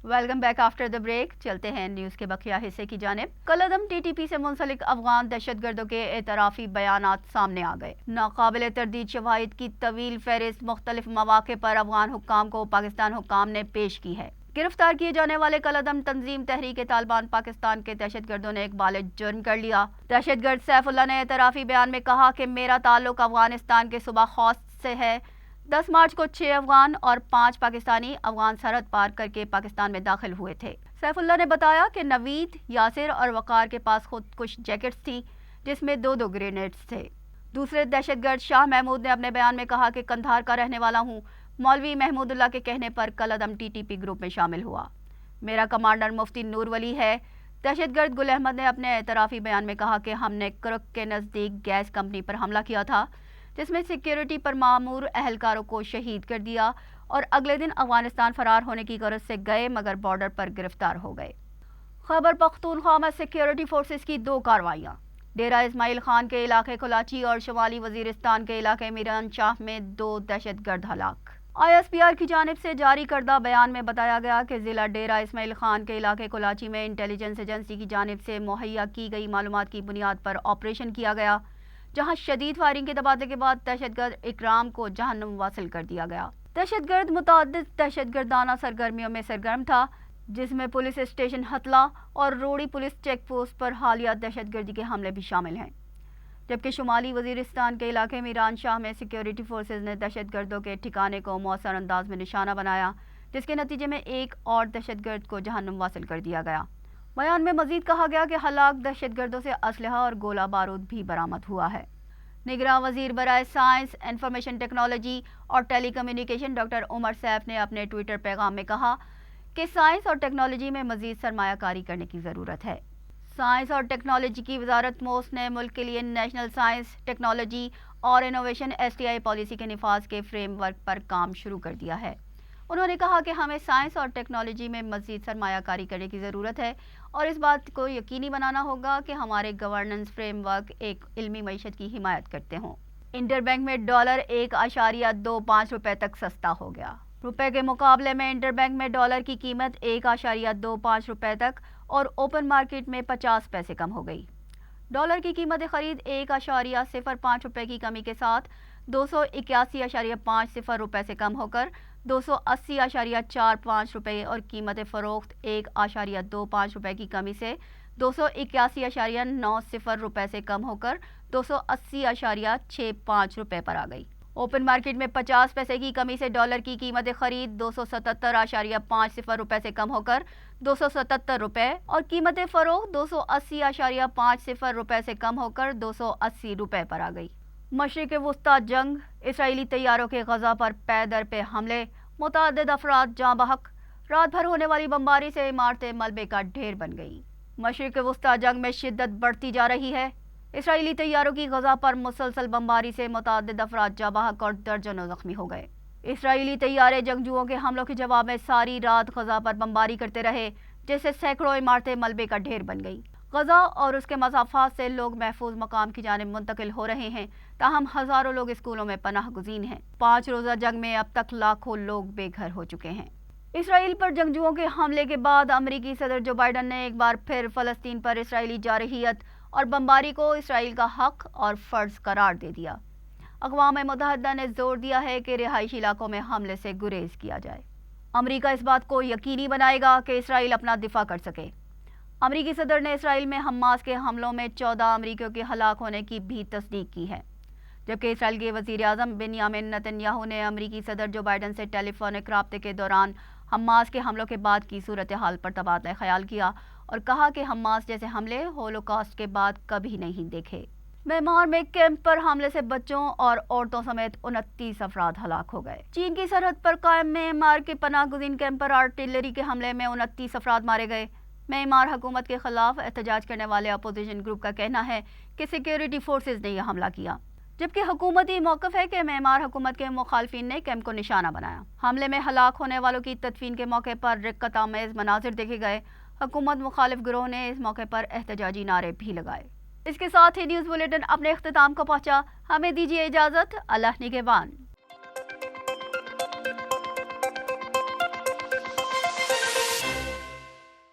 Welcome back after the break. چلتے ہیں news کے بقیہ حصے کی جانب. کالعدم ٹی ٹی پی سے منسلک افغان دہشت گردوں کے اعترافی بیانات سامنے آ گئے. ناقابل تردید شواہد کی طویل فہرست مختلف مواقع پر افغان حکام کو پاکستان حکام نے پیش کی ہے. گرفتار کیے جانے والے کالعدم تنظیم تحریک طالبان پاکستان کے دہشت گردوں نے ایک بالغ جرم کر لیا. دہشت گرد سیف اللہ نے اعترافی بیان میں کہا کہ میرا تعلق افغانستان کے صوبہ خوست سے ہے. 10 مارچ کو 6 افغان اور 5 پاکستانی افغان سرحد پار کر کے پاکستان میں داخل ہوئے تھے. سیف اللہ نے بتایا کہ نوید، یاسر اور وقار کے پاس خود کش جیکٹس تھیں جس میں 2 گرینیڈز تھے. دوسرے دہشت گرد شاہ محمود نے اپنے بیان میں کہا کہ قندھار کا رہنے والا ہوں. مولوی محمود اللہ کے کہنے پر کالعدم ٹی ٹی پی گروپ میں شامل ہوا. میرا کمانڈر مفتی نور ولی ہے. دہشت گرد گل احمد نے اپنے اعترافی بیان میں کہا کہ ہم نے کرک کے نزدیک گیس کمپنی پر حملہ کیا تھا جس میں سیکیورٹی پر مامور اہلکاروں کو شہید کر دیا اور اگلے دن افغانستان فرار ہونے کی غرض سے گئے مگر بارڈر پر گرفتار ہو گئے. خیبر پختونخوا میں سیکیورٹی فورسز کی 2 کارروائیاں. ڈیرہ اسماعیل خان کے علاقے کلاچی اور شمالی وزیرستان کے علاقے میران شاہ میں 2 دہشت گرد ہلاک. آئی ایس پی آر کی جانب سے جاری کردہ بیان میں بتایا گیا کہ ضلع ڈیرہ اسماعیل خان کے علاقے کلاچی میں انٹیلیجنس ایجنسی کی جانب سے مہیا کی گئی معلومات کی بنیاد پر آپریشن کیا گیا جہاں شدید فائرنگ کے تبادلے کے بعد دہشت گرد اکرام کو جہنم واصل کر دیا گیا. دہشت گرد متعدد دہشت گردانہ سرگرمیوں میں سرگرم تھا جس میں پولیس اسٹیشن ہتلا اور روڑی پولیس چیک پوسٹ پر حالیہ دہشت گردی کے حملے بھی شامل ہیں. جبکہ شمالی وزیرستان کے علاقے میران شاہ میں سیکیورٹی فورسز نے دہشت گردوں کے ٹھکانے کو مؤثر انداز میں نشانہ بنایا جس کے نتیجے میں ایک اور دہشت گرد کو جہنم واصل کر دیا گیا. بیان میں مزید کہا گیا کہ ہلاک دہشت گردوں سے اسلحہ اور گولہ بارود بھی برآمد ہوا ہے. نگراں وزیر برائے سائنس، انفارمیشن ٹیکنالوجی اور ٹیلی کمیونیکیشن ڈاکٹر عمر سیف نے اپنے ٹویٹر پیغام میں کہا کہ سائنس اور ٹیکنالوجی میں مزید سرمایہ کاری کرنے کی ضرورت ہے. سائنس اور ٹیکنالوجی کی وزارت موص نے ملک کے لیے نیشنل سائنس، ٹیکنالوجی اور انوویشن STI پالیسی کے نفاذ کے فریم ورک پر کام شروع کر دیا ہے. انہوں نے کہا کہ ہمیں سائنس اور ٹیکنالوجی میں مزید سرمایہ کاری کرنے کی ضرورت ہے اور اس بات کو یقینی بنانا ہوگا کہ ہمارے گورننس فریم ورک ایک علمی معیشت کی حمایت کرتے ہوں. انٹر بینک میں ڈالر 1.25 روپے تک سستا ہو گیا. روپے کے مقابلے میں انٹر بینک میں ڈالر کی قیمت 1.25 روپے تک اور اوپن مارکیٹ میں 50 پیسے کم ہو گئی. ڈالر کی قیمت خرید 1.05 روپے کی کمی کے ساتھ 281.50 روپے سے کم ہو کر 280.45 روپے اور قیمت فروخت 1.25 روپے کی کمی سے 281.90 روپے سے کم ہو کر 280.65 روپے پر آ گئی. اوپن مارکیٹ میں 50 پیسے کی کمی سے ڈالر کی قیمت خرید 277.50 روپے سے کم ہو کر 277 روپے اور قیمت فروخت 280.50 روپے سے کم ہو کر 280 روپے پر آ گئی. مشرق وسطی جنگ، اسرائیلی طیاروں کے غزہ پر پے در پہ حملے، متعدد افراد جاں بحق. رات بھر ہونے والی بمباری سے عمارتیں ملبے کا ڈھیر بن گئیں. مشرق وسطی جنگ میں شدت بڑھتی جا رہی ہے. اسرائیلی طیاروں کی غزہ پر مسلسل بمباری سے متعدد افراد جاں بحق اور درجنوں زخمی ہو گئے. اسرائیلی طیارے جنگجوؤں کے حملوں کے جواب میں ساری رات غزہ پر بمباری کرتے رہے جس سے سینکڑوں عمارتیں ملبے کا ڈھیر بن گئیں. غزہ اور اس کے مسافات سے لوگ محفوظ مقام کی جانب منتقل ہو رہے ہیں تاہم ہزاروں لوگ اسکولوں میں پناہ گزین ہیں. 5 روزہ جنگ میں اب تک لاکھوں لوگ بے گھر ہو چکے ہیں. اسرائیل پر جنگجوؤں کے حملے کے بعد امریکی صدر جو بائیڈن نے ایک بار پھر فلسطین پر اسرائیلی جارحیت اور بمباری کو اسرائیل کا حق اور فرض قرار دے دیا. اقوام متحدہ نے زور دیا ہے کہ رہائشی علاقوں میں حملے سے گریز کیا جائے. امریکہ اس بات کو یقینی بنائے گا کہ اسرائیل اپنا دفاع کر سکے. امریکی صدر نے اسرائیل میں حماس کے حملوں میں 14 امریکیوں کے ہلاک ہونے کی بھی تصدیق کی ہے. جبکہ اسرائیل کے وزیر اعظم بنیامین نتن یاہو نے امریکی صدر جو بائیڈن سے ٹیلی فونک رابطے کے دوران حماس کے حملوں کے بعد کی صورتحال پر تبادلہ خیال کیا اور کہا کہ حماس جیسے حملے ہولوکاسٹ کے بعد کبھی نہیں دیکھے. میانمار میں کیمپ پر حملے سے بچوں اور عورتوں سمیت 29 افراد ہلاک ہو گئے. چین کی سرحد پر قائم میانمار کے پناہ گزین کیمپ پر آرٹلری کے حملے میں 29 افراد مارے گئے. میانمار حکومت کے خلاف احتجاج کرنے والے اپوزیشن گروپ کا کہنا ہے کہ سیکیورٹی فورسز نے یہ حملہ کیا جبکہ حکومتی موقف ہے کہ میانمار حکومت کے مخالفین نے کیمپ کو نشانہ بنایا. حملے میں ہلاک ہونے والوں کی تدفین کے موقع پر رقت آمیز مناظر دیکھے گئے. حکومت مخالف گروہ نے اس موقع پر احتجاجی نعرے بھی لگائے. اس کے ساتھ ہی نیوز بلیٹن اپنے اختتام کو پہنچا. ہمیں دیجیے اجازت. اللہ نگہبان.